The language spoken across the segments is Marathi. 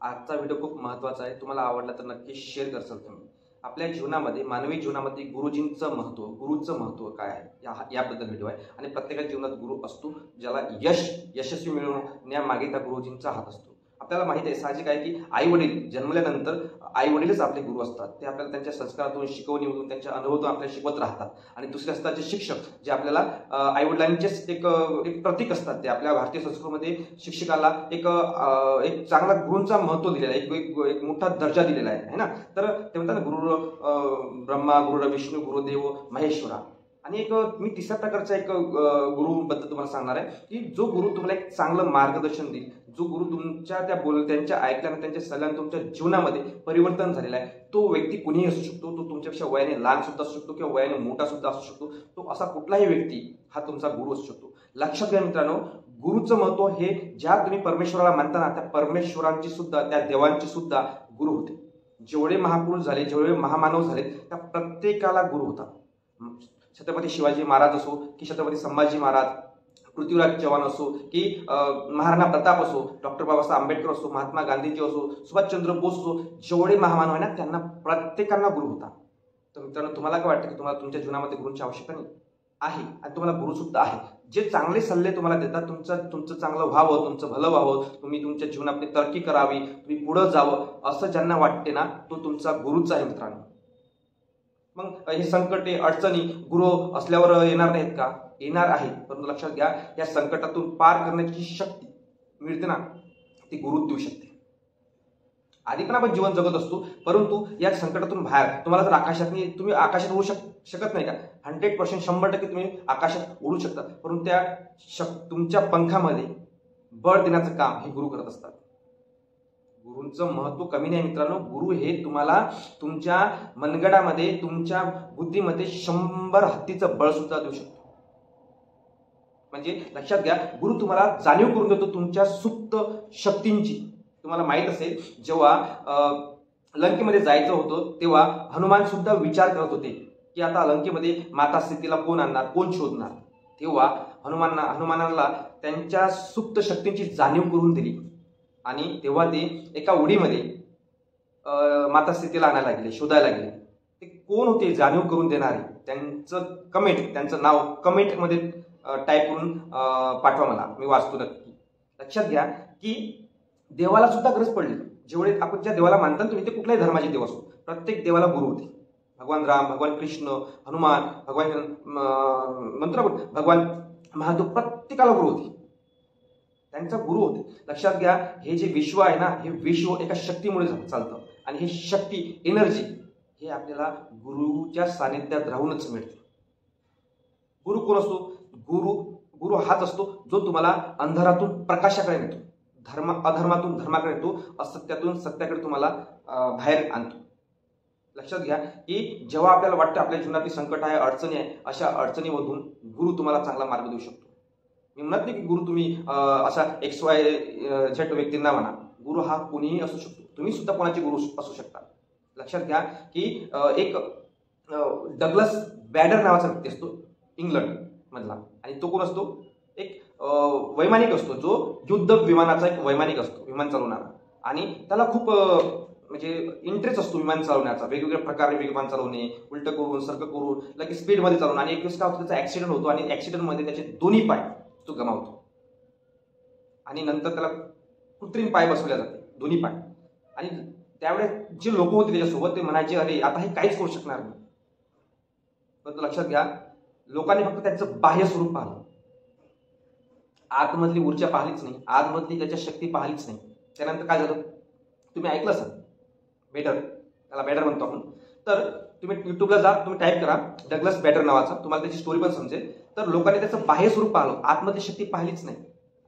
आजचा व्हिडिओ खूप महत्त्वाचा आहे. तुम्हाला आवडला तर नक्की शेअर करसाल तुम्ही. आपल्या जीवनामध्ये, मानवी जीवनामध्ये गुरुजींचं महत्त्व, गुरुचं महत्त्व काय आहे याबद्दल व्हिडिओ आहे. आणि प्रत्येकाच्या जीवनात गुरु असतो, ज्याला यशस्वी मिळवण्यामागे त्या गुरुजींचा हात असतो. आपल्याला माहिती आहे, साहजिक आहे की आई वडील जन्मल्यानंतर आई वडीलच आपले गुरु असतात. ते आपल्याला त्यांच्या संस्कारातून, शिकवणीमधून, त्यांच्या अनुभवातून आपल्याला शिकवत राहतात. आणि दुसरे असतात जे शिक्षक, जे आपल्याला आई वडिलांचेच एक प्रतीक असतात. ते आपल्या भारतीय संस्कृतीमध्ये शिक्षकाला एक चांगला गुरूंचा महत्त्व दिलेला आहे, एक मोठा दर्जा दिलेला आहे ना. तर ते म्हणतात ना, गुरु ब्रह्मा, गुरु विष्णू, गुरुदेव महेश्वरा. आणि मी तिसऱ्या प्रकारचा गुरुबद्दल तुम्हाला सांगणार आहे की जो गुरु तुम्हाला एक चांगलं मार्गदर्शन देईल, जो गुरु तुमच्या त्यांच्या ऐकल्याने, त्यांच्या सल्ल्याने तुमच्या जीवनामध्ये परिवर्तन झालेला आहे. तो व्यक्ती कुणीही असू शकतो. तो तुमच्यापेक्षा वयाने लहान सुद्धा असू शकतो किंवा वयाने मोठा सुद्धा असू शकतो. तो असा कुठलाही व्यक्ती हा तुमचा गुरु असू शकतो. लक्षात घ्या मित्रांनो, गुरुचं महत्व हे ज्या तुम्ही परमेश्वराला मानता ना, त्या परमेश्वरांची सुद्धा, त्या देवांची सुद्धा गुरु होते. जेवढे महापुरुष झाले, जेवढे महामानव झाले, त्या प्रत्येकाला गुरु होता. छत्रपती शिवाजी महाराज असो की छत्रपती संभाजी महाराज, पृथ्वीराज चव्हाण असो की महाराणा प्रताप असो, डॉक्टर बाबासाहेब आंबेडकर असो, महात्मा गांधीजी असो, सुभाषचंद्र बोस असो, जेवढे महामानव आहे ना, त्यांना प्रत्येकांना गुरु होता. तर मित्रांनो, तुम्हाला काय वाटतं की तुम्हाला तुमच्या जीवनामध्ये गुरूंची आवश्यकता नाही आहे? आणि तुम्हाला गुरु सुद्धा आहे, जे चांगले सल्ले तुम्हाला देतात, तुमचं चांगलं व्हावं, तुमचं भलं व्हावं, तुम्ही तुमच्या जीवनात तरक्की करावी, तुम्ही पुढे जावं, असं ज्यांना वाटते ना, तो तुमचा गुरुच आहे मित्रांनो. मग हे संकटे, अडचणी गुरु असल्यावर येणार नाहीत का? येणार आहे. परंतु लक्षात घ्या, या संकटातून पार करण्याची शक्ती मिळते ना, ती गुरु देऊ शकते. आधी पण आपण जीवन जगत असतो, परंतु या संकटातून बाहेर तुम्हाला जर तुम्ही आकाशात उडू शकत नाही का? 100% 100% तुम्ही आकाशात उडू शकता, परंतु त्या तुमच्या पंखामध्ये बळ देण्याचं काम हे गुरु करत असतात. गुरूंचं महत्व कमी नाही मित्रांनो. गुरु हे तुम्हाला तुमच्या मनगडामध्ये, तुमच्या बुद्धीमध्ये 100 हत्तीचं बळ सुद्धा देऊ शकतो. म्हणजे लक्षात घ्या, गुरु तुम्हाला जाणीव करून देतो तुमच्या सुप्त शक्तींची. तुम्हाला माहित असेल, जेव्हा लंकेमध्ये जायचं होतं, तेव्हा हनुमान सुद्धा विचार करत होते की आता लंकेमध्ये माता सीतेला कोण आणणार, कोण शोधणार. तेव्हा हनुमानाला त्यांच्या सुप्त शक्तींची जाणीव करून दिली. आणि तेव्हा ते एका उडीमध्ये माता सीतेला आणायला गेले, शोधायला गेले. ते कोण होते जाणीव करून देणारे? त्यांचं नाव कमेंटमध्ये टाईप करून पाठवा मला, मी वाचतो नक्की. लक्षात घ्या की देवाला सुद्धा गरज पडली. जेवढे आपण ज्या देवाला मानता तुम्ही, ते कुठल्याही धर्माचे देव असो, प्रत्येक देवाला गुरु होते. भगवान राम, भगवान कृष्ण, हनुमान, भगवान महादेव, प्रत्येकाला गुरु होते, त्यांचा गुरु होते. लक्षात घ्या, हे जे विश्व आहे ना, हे विश्व एका शक्तीमुळे चालतं. आणि ही शक्ती, एनर्जी, हे आपल्याला गुरुच्या सानिध्यात राहूनच मिळते. गुरु कोण असतो? गुरु हाच असतो जो तुम्हाला अंधारातून प्रकाशाकडे नेतो, अधर्मातून धर्माकडे नेतो, असत्यातून सत्याकडे तुम्हाला बाहेर आणतो. लक्षात घ्या की जेव्हा आपल्याला वाटतं आपल्या जीवनातील संकट आहे, अडचणी आहे, अशा अडचणीमधून गुरु तुम्हाला चांगला मार्ग देऊ शकतो. मी म्हणत नाही की गुरु तुम्ही असा XYZ व्यक्तींना म्हणा. गुरु हा कोणीही असू शकतो. तुम्ही सुद्धा कोणाचे गुरु असू शकता. लक्षात घ्या की एक डग्लस बॅडर नावाचा व्यक्ती असतो इंग्लंड मधला. आणि तो कोण असतो? एक वैमानिक असतो, जो युद्ध विमानाचा एक वैमानिक असतो, विमान चालवणारा. आणि त्याला खूप म्हणजे इंटरेस्ट असतो विमान चालवण्याचा. वेगवेगळ्या प्रकारे विमान चालवणे, उलट करून, सर्क करून, लगेच स्पीडमध्ये चालवणं. आणि एक दिवस काय होतं, त्याचा ऍक्सिडेंट होतो. आणि ऍक्सिडेंटमध्ये त्याचे दोन्ही पाय तो गमावतो. आणि नंतर त्याला कृत्रिम पाय बसवले जाते, दोन्ही पाय. आणि त्यावेळेस जे लोक होते त्याच्यासोबत, ते म्हणायचे, अरे आता हे काहीच करू शकणार नाही. पण लक्षात घ्या, लोकांनी फक्त त्याचं बाह्य स्वरूप पाहिलं, आतमधली ऊर्जा पाहिलीच नाही, आतमधली त्याच्या शक्ती पाहिलीच नाही. त्यानंतर काय झालं तुम्ही ऐकलं असाल, बॅडर, त्याला बॅडर म्हणतो आपण. तर तुम्ही युट्यूबला जा, तुम्ही टाईप करा डग्लस बॅडर नावाचा, तुम्हाला त्याची स्टोरी पण समजेल. तर लोकांनी त्याचं बाह्य स्वरूप पाहिलं, आतमधली शक्ती पाहिलीच नाही.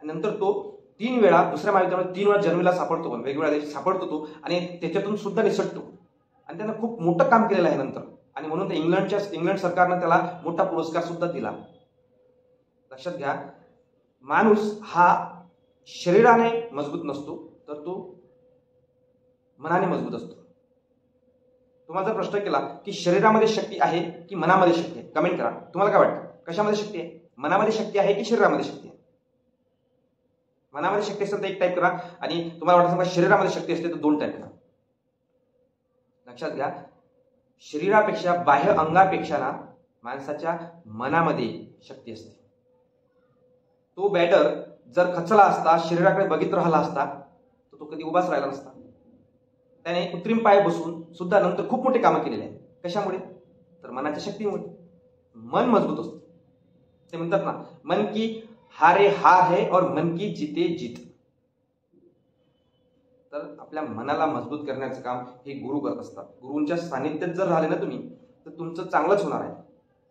आणि नंतर तो 3 वेळा, दुसऱ्या महायुद्धामध्ये 3 वेळा जर्मनीला सापडतो, पण वेगवेगळ्या सापडतो तो. आणि त्याच्यातून सुद्धा निसटतो. आणि त्यानं खूप मोठं काम केलेलं आहे नंतर. आणि म्हणून इंग्लंड सरकारनं त्याला मोठा पुरस्कार सुद्धा दिला. लक्षात घ्या, माणूस हा शरीराने मजबूत नसतो, तर तो मनाने मजबूत असतो. तुम्हाला जर प्रश्न केला की शरीरामध्ये शक्ती आहे की मनामध्ये शक्ती आहे, कमेंट करा. तुम्हाला काय वाटतं, कशामध्ये शक्ती आहे? मनामध्ये शक्ती आहे की शरीरामध्ये शक्ती आहे? मनामध्ये शक्ती असेल तर 1 टाईप करा, आणि तुम्हाला वाटत असेल शरीरामध्ये शक्ती असते तर 2 टाईप करा. लक्षात घ्या, शरीरापेक्षा बाह्य अंगापेक्षा ना माणसाच्या मनामध्ये शक्ती असते. तो बॅटर जर खचला असता, शरीराकडे बघित राहिला असता, तर तो कधी उभाच राहिला नसता. त्याने कृत्रिम पाय बसून सुद्धा नंतर खूप मोठे कामं केलेले आहेत. कशामुळे? तर मनाच्या शक्तीमुळे. मन मजबूत असतं. ते म्हणतात ना, मन की हारे हार है और मन की जीते जीत. तर आपल्या मनाला मजबूत करण्याचं काम हे गुरु करत असतात. गुरूंच्या सानिध्यात जर राहिले ना तुम्ही, तर तुमचं चांगलंच होणार आहे.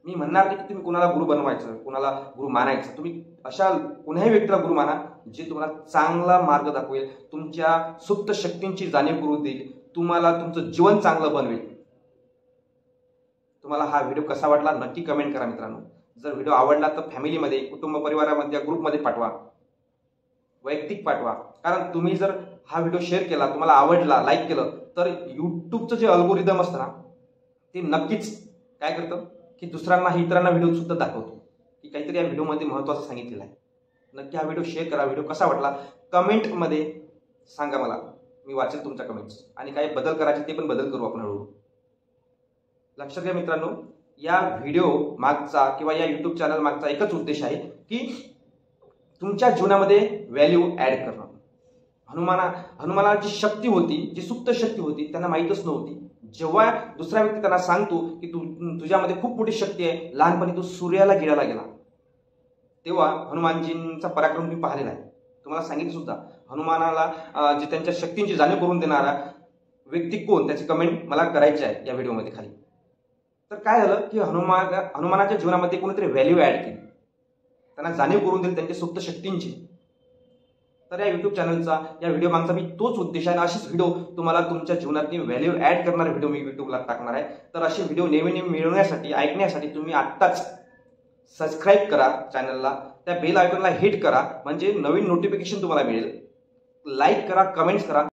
मी म्हणणार नाही की तुम्ही कुणाला गुरु बनवायचं, कुणाला गुरु मानायचं. तुम्ही अशा कोण्याही व्यक्तीला गुरु माना जे तुम्हाला चांगला मार्ग दाखवेल, तुमच्या सुप्त शक्तींची जाणीव करून देईल, तुम्हाला तुमचं जीवन चांगलं बनवेल. तुम्हाला हा व्हिडिओ कसा वाटला नक्की कमेंट करा मित्रांनो. जर व्हिडिओ आवडला तर फॅमिलीमध्ये, कुटुंब परिवारामध्ये, ग्रुपमध्ये पाठवा, वैयक्तिक पाठवा. कारण तुम्ही जर हा व्हिडिओ शेअर केला, तुम्हाला आवडला, लाईक केलं, तर यूट्यूबचं जे अल्गोरिदम असतं ना, ते नक्कीच काय करतं की दुसऱ्यांना, इतरांना व्हिडिओ सुद्धा दाखवतो की काहीतरी या व्हिडिओमध्ये महत्त्वाचं सांगितलेलं आहे. नक्की हा व्हिडिओ शेअर करा. व्हिडिओ कसा वाटला कमेंटमध्ये सांगा मला, मी वाचेल तुमच्या कमेंट्स, आणि काही बदल करायचे ते पण बदल करू आपण हळूहळू. लक्षात घ्या मित्रांनो, या व्हिडिओ मागचा किंवा या यूट्यूब चॅनल मागचा एकच उद्देश आहे की तुमच्या जीवनामध्ये व्हॅल्यू ऍड करणं. हनुमानाला जी शक्ती होती, जी सुप्त शक्ती होती, त्यांना माहीतच नव्हती. जेव्हा दुसरा व्यक्ती त्यांना सांगतो की तुझ्यामध्ये खूप मोठी शक्ती आहे, लहानपणी तू सूर्याला गिळायला गेला, तेव्हा हनुमानजींचा पराक्रम तुम्ही पाहिलेला आहे. तुम्हाला सांगितलं सुद्धा, हनुमानाला जे त्यांच्या शक्तींची जाणीव करून देणारा व्यक्ती कोण, त्याची कमेंट मला करायची आहे या व्हिडिओमध्ये खाली. तर काय झालं की हनुमानाच्या जीवनामध्ये कोणीतरी व्हॅल्यू ऍड केली, त्यांना जाणीव करून दिली त्यांच्या सुप्त शक्तींची. तर या युट्यूब चॅनलचा, या व्हिडिओ मागचा मी तोच उद्देश आहे. अशीच व्हिडिओ तुम्हाला तुमच्या जीवनातली व्हॅल्यू ऍड करणारे व्हिडिओ मी युट्यूबला टाकणार आहे. तर असे व्हिडिओ नेहमी मिळवण्यासाठी, ऐकण्यासाठी तुम्ही आत्ताच सबस्क्राईब करा चॅनलला, त्या बेल आयकॉनला हिट करा, म्हणजे नवीन नोटिफिकेशन तुम्हाला मिळेल. लाईक करा, कमेंट्स करा.